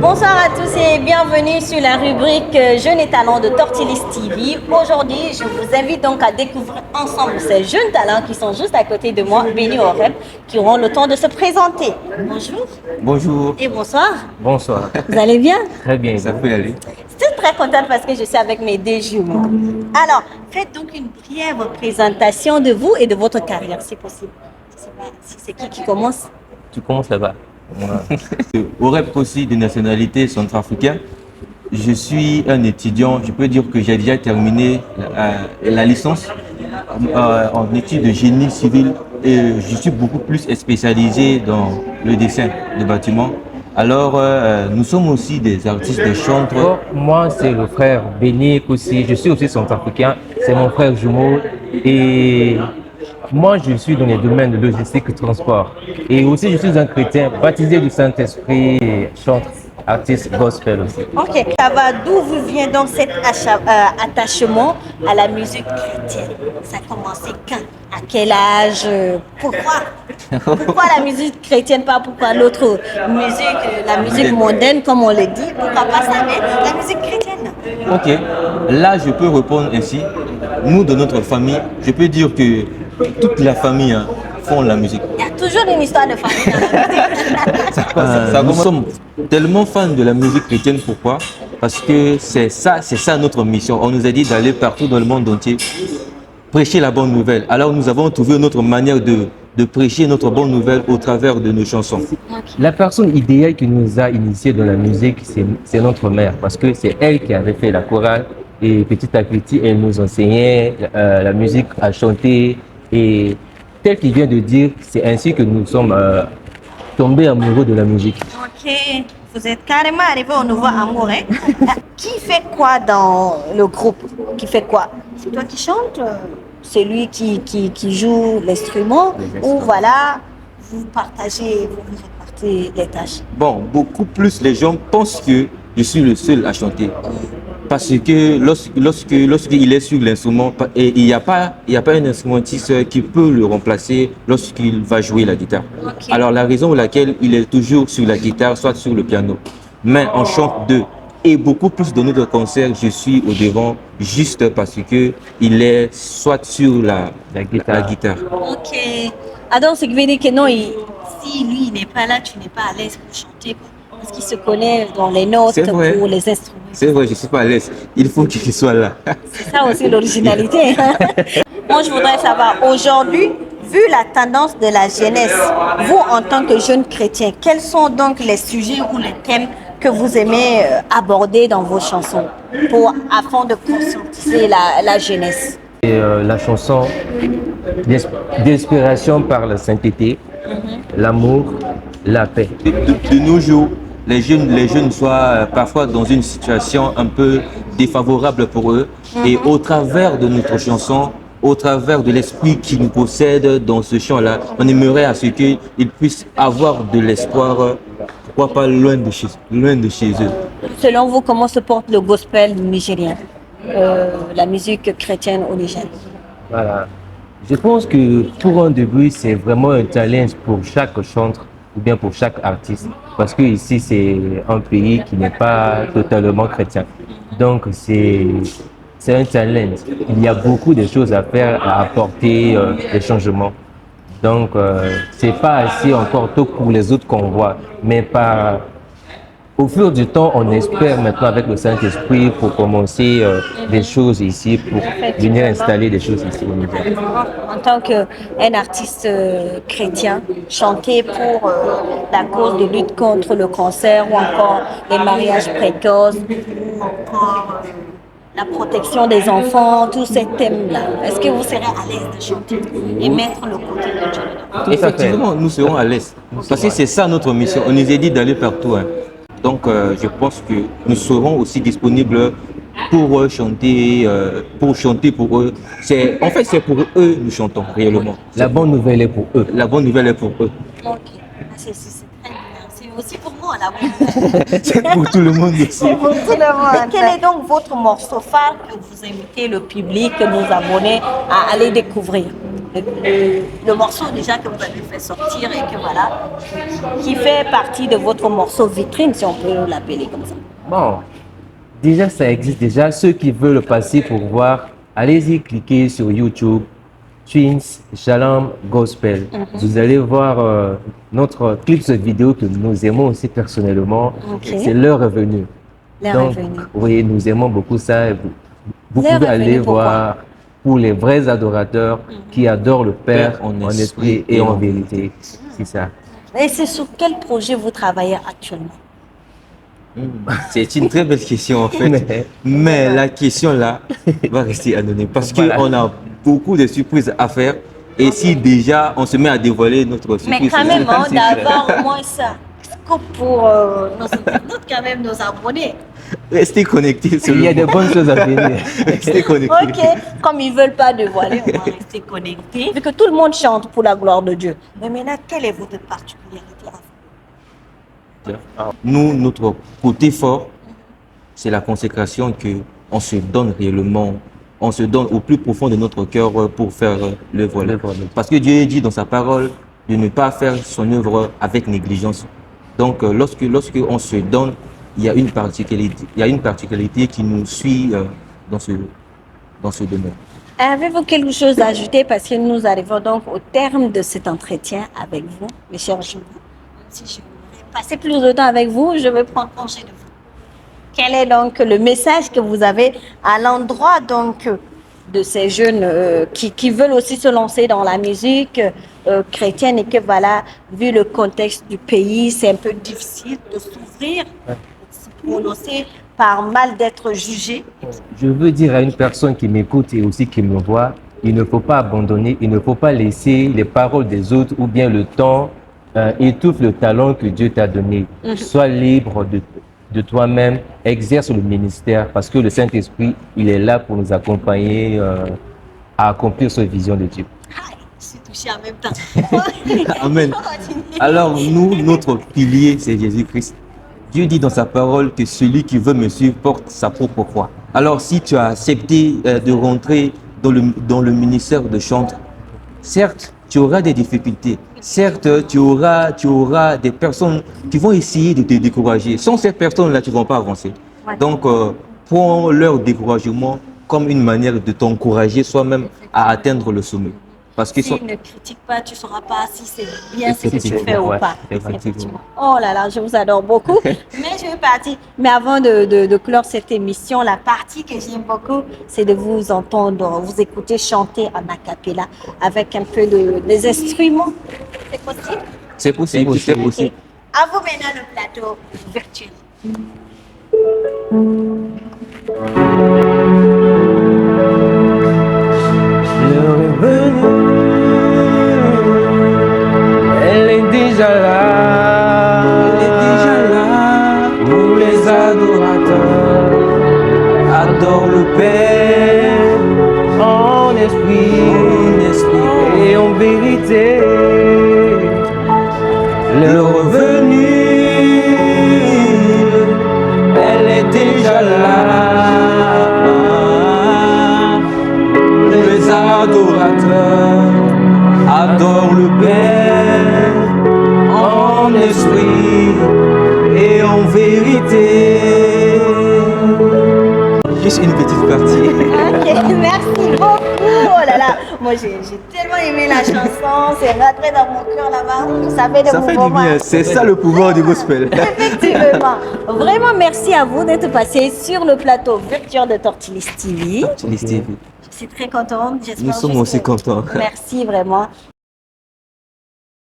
Bonsoir à tous et bienvenue sur la rubrique Jeunes et Talents de Tortilis TV. Aujourd'hui, je vous invite donc à découvrir ensemble ces jeunes talents qui sont juste à côté de moi, Béni Orem, qui auront le temps de se présenter. Bonjour. Bonjour. Et bonsoir. Bonsoir. Vous allez bien? Très bien, ça peut aller. Je suis très contente parce que je suis avec mes deux jumeaux. Alors, faites donc une brève présentation de vous et de votre carrière, si possible. Je ne sais pas si c'est qui commence. Tu commences là-bas. Orem aussi de nationalité centrafricaine. Je suis un étudiant, je peux dire que j'ai déjà terminé la licence en études de génie civil et je suis beaucoup plus spécialisé dans le dessin de bâtiments. Alors, nous sommes aussi des artistes, des chanteurs. Moi, c'est le frère Béni aussi. Je suis aussi centrafricain. C'est mon frère jumeau. Et moi, je suis dans les domaines de logistique et transport. Et aussi, je suis un chrétien baptisé du Saint-Esprit et chanteur, artiste gospel aussi. Ok, ça va. D'où vous vient donc cet attachement à la musique chrétienne? Ça a commencé quand? À quel âge? Pourquoi la musique chrétienne, pas pourquoi l'autre musique, la musique mondaine, comme on le dit? Pourquoi pas ça, mais la musique chrétienne? Ok, là je peux répondre ainsi. Nous, de notre famille, je peux dire que toute la famille font la musique. Il y a toujours une histoire de famille dans la musique. Nous sommes tellement fans de la musique chrétienne, pourquoi? Parce que c'est ça notre mission. On nous a dit d'aller partout dans le monde entier, prêcher la bonne nouvelle. Alors nous avons trouvé notre manière de prêcher notre bonne nouvelle au travers de nos chansons. La personne idéale qui nous a initiés dans la musique, c'est notre mère, parce que c'est elle qui avait fait la chorale et petit à petit, elle nous enseignait la musique à chanter. Et tel qu'il vient de dire, c'est ainsi que nous sommes tombés amoureux de la musique. Ok, vous êtes carrément arrivé au nouveau amour. Hein? Qui fait quoi dans le groupe? Qui fait quoi? C'est toi qui chantes? C'est lui qui joue l'instrument? Ou voilà, vous partagez, vous vous répartez les tâches? Bon, beaucoup plus les gens pensent que je suis le seul à chanter. Parce que lorsqu'il est sur l'instrument, il n'y a pas un instrumentiste qui peut le remplacer lorsqu'il va jouer la guitare. Okay. Alors la raison pour laquelle il est toujours sur la guitare, soit sur le piano. Mais on chante deux. Et beaucoup plus de notre concert, je suis au devant juste parce que il est soit sur la guitare. Ok. Ah donc c'est qui veut dire que non, si lui il n'est pas là, tu n'es pas à l'aise pour chanter, quoi. Parce qu'il se connaît dans les notes pour les instruments. C'est vrai, je ne suis pas à l'aise. Il faut qu'il soit là. C'est ça aussi l'originalité. Moi, je voudrais savoir, aujourd'hui, vu la tendance de la jeunesse, vous, en tant que jeune chrétien, quels sont donc les sujets ou les thèmes que vous aimez aborder dans vos chansons afin de conscientiser la jeunesse? Et la chanson d'inspiration par la sainteté, l'amour, la paix. De nos jours, les jeunes soient parfois dans une situation un peu défavorable pour eux. Et au travers de notre chanson, au travers de l'esprit qui nous possède dans ce chant-là, on aimerait à ce qu'ils puissent avoir de l'espoir, pourquoi pas loin de chez eux. Selon vous, comment se porte le gospel nigérien, la musique chrétienne au Niger? Voilà. Je pense que pour un début, c'est vraiment un challenge pour chaque chanteur ou bien pour chaque artiste. Parce que ici, c'est un pays qui n'est pas totalement chrétien. Donc, c'est un challenge. Il y a beaucoup de choses à faire, à apporter des changements. Donc, c'est pas assez encore tôt pour les autres qu'on voit. Mais au fur du temps, on espère maintenant avec le Saint-Esprit pour commencer des choses ici, pour venir installer des choses ici au Niger. En tant qu'un artiste chrétien, chanter pour la cause de lutte contre le cancer ou encore les mariages précoces ou encore la protection des enfants, tous ces thèmes-là, est-ce que vous serez à l'aise de chanter et mettre le côté de Dieu dedans? Effectivement, nous serons à l'aise. Parce que c'est ça notre mission. On nous a dit d'aller partout. Donc, je pense que nous serons aussi disponibles pour chanter pour eux. En fait, c'est pour eux nous chantons réellement. La bonne nouvelle est pour eux. La bonne nouvelle est pour eux. Ok, c'est très bien. C'est aussi pour moi la bonne nouvelle. C'est pour tout le monde aussi. C'est pour tout le monde. Quel est donc votre morceau phare que vous invitez le public, nos abonnés à aller découvrir? le morceau déjà que vous avez fait sortir et que voilà, qui fait partie de votre morceau vitrine, si on peut l'appeler comme ça? Bon, déjà, ça existe déjà. Ceux qui veulent le passer pour voir, allez-y, cliquez sur YouTube, Twins Shalom Gospel. Vous allez voir notre clip de vidéo que nous aimons aussi personnellement. Ok. C'est leur revenu. Les Donc, revenus. oui, nous aimons beaucoup ça. Vous Les pouvez aller revenus, pourquoi? voir pour les vrais adorateurs qui adorent le Père en esprit et en vérité. C'est ça. Et c'est sur quel projet vous travaillez actuellement? C'est une très belle question en fait. Mais la question là va rester anonyme parce Voilà. qu'on a beaucoup de surprises à faire. Et si déjà on se met à dévoiler notre surprise, Mais quand même, c'est- d'avoir au moins ça. Scoop pour nos internautes, quand même, nos abonnés. Restez connectés sur Il y a le de bonnes choses à venir. Restez connectés. Ok, comme ils ne veulent pas dévoiler, on va rester connectés. Vu que tout le monde chante pour la gloire de Dieu. Mais maintenant, quelle est votre particularité à vous? Nous, notre côté fort, c'est la consécration que on se donne réellement, on se donne au plus profond de notre cœur pour faire l'œuvre. L'œuvre de Dieu. Parce que Dieu dit dans sa parole de ne pas faire son œuvre avec négligence. Donc, lorsque on se donne, il y a une particularité qui nous suit dans ce domaine. Avez-vous quelque chose à ajouter parce que nous arrivons donc au terme de cet entretien avec vous, mes chers jeunes. Même si je voudrais passer plus de temps avec vous, je vais prendre congé de vous. Quel est donc le message que vous avez à l'endroit donc de ces jeunes qui veulent aussi se lancer dans la musique chrétienne et que voilà, vu le contexte du pays, c'est un peu difficile de s'ouvrir, de se prononcer par mal d'être jugé. Je veux dire à une personne qui m'écoute et aussi qui me voit, il ne faut pas abandonner, il ne faut pas laisser les paroles des autres ou bien le temps étouffe le talent que Dieu t'a donné. Sois libre de toi-même, exerce le ministère parce que le Saint-Esprit, il est là pour nous accompagner à accomplir cette vision de Dieu. Aïe, je suis touchée en même temps. Amen. Alors nous, notre pilier, c'est Jésus-Christ. Dieu dit dans sa parole que celui qui veut me suivre porte sa propre croix. Alors si tu as accepté de rentrer dans le ministère de chante, certes, tu auras des difficultés. Certes, tu auras des personnes qui vont essayer de te décourager. Sans ces personnes-là, tu ne vas pas avancer. Ouais. Donc, prends leur découragement comme une manière de t'encourager soi-même à atteindre le sommet. Parce que S'ils ne critiquent pas, tu ne sauras pas si c'est bien ce que tu fais ou Ouais, pas. effectivement. Oh là là, je vous adore beaucoup. Mais je vais partir. Mais avant de clore cette émission, la partie que j'aime beaucoup, c'est de vous entendre, vous écouter chanter en a cappella avec un peu des instruments. C'est possible? c'est possible, c'est possible. À vous maintenant le plateau virtuel. L'heure est venue, elle est déjà là, où les adorateurs adorent le Père en esprit et en vérité. L'heure est venue, elle est déjà là. Les adorateurs adorent le Père en esprit et en vérité. Juste une petite partie. Ok, merci beaucoup. Oh là là, moi j'ai tellement aimé la chanson, c'est rentré dans mon cœur là-bas. Ça fait de Ça fait du bien, c'est ça le pouvoir du gospel. Effectivement. Vraiment, merci à vous d'être passé sur le plateau virtuel de Tortillis TV. Tortillis TV. Je suis très contente. J'espère Nous sommes juste aussi que- contents. Merci vraiment.